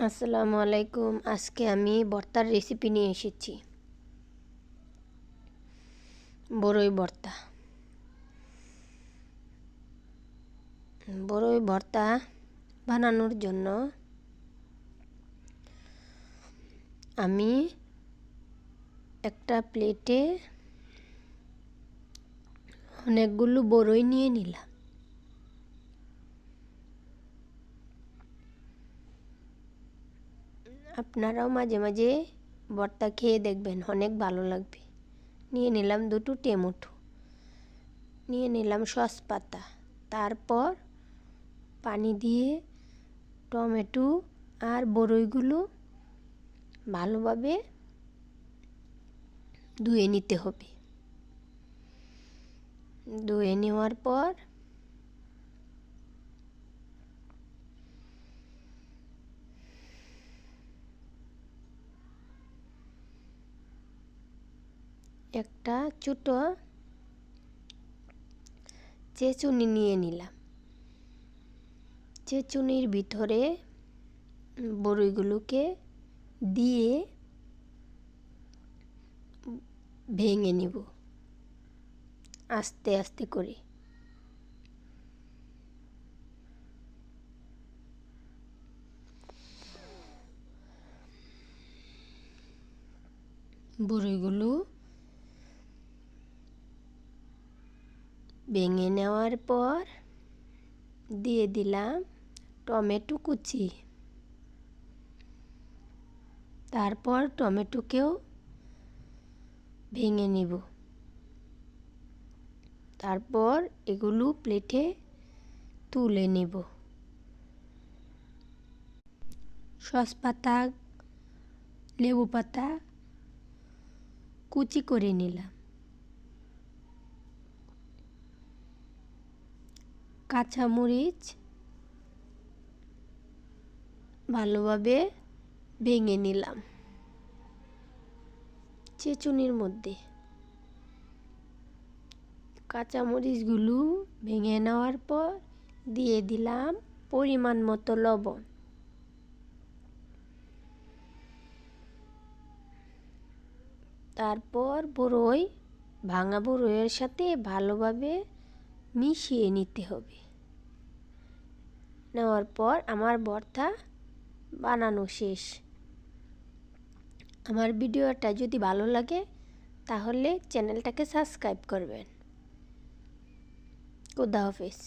আসসালামু আলাইকুম। আজকে আমি ভর্তার রেসিপি নিয়ে এসেছি। বড়ই ভর্তা। বড়ই ভর্তা বানানোর জন্য আমি একটা প্লেটে অনেকগুলো বড়ই নিয়ে নিলাম। আপনারাও মাঝে মাঝে ভর্তা খেয়ে দেখবেন, অনেক ভালো লাগবে। নিয়ে নিলাম দুটো টমেটো, নিয়ে নিলাম সস পাতা। তারপর পানি দিয়ে টমেটো আর বড়ইগুলো ভালোভাবে ধুয়ে নিতে হবে। ধুয়ে নেওয়ার পর একটা ছোট চেঁচুনি নিয়ে নিলাম। চেঁচুনির ভিতরে বড়ইগুলোকে দিয়ে ভেঙে নিব আস্তে আস্তে করে। বড়ইগুলো ভেঙে নেওয়ার পর দিয়ে দিলাম টমেটো কুচি। তারপর টমেটোকেও ভেঙে নিব। তারপর এগুলো প্লেটে তুলে নেব। সস পাতা, লেবু পাতা কুচি করে নিলাম। কাঁচামরিচ ভালোভাবে ভেঙে নিলাম চেঁচুনির মধ্যে। কাঁচামরিচগুলো ভেঙে নেওয়ার পর দিয়ে দিলাম পরিমাণ মতো লবণ। তারপর ভাঙা বড়ইয়ের সাথে ভালোভাবে মিশিয়ে নিতে হবে। নেওয়ার পর আমার ভর্তা বানানো শেষ। আমার ভিডিওটা যদি ভালো লাগে তাহলে চ্যানেলটাকে সাবস্ক্রাইব করবেন। খোদা হাফেজ।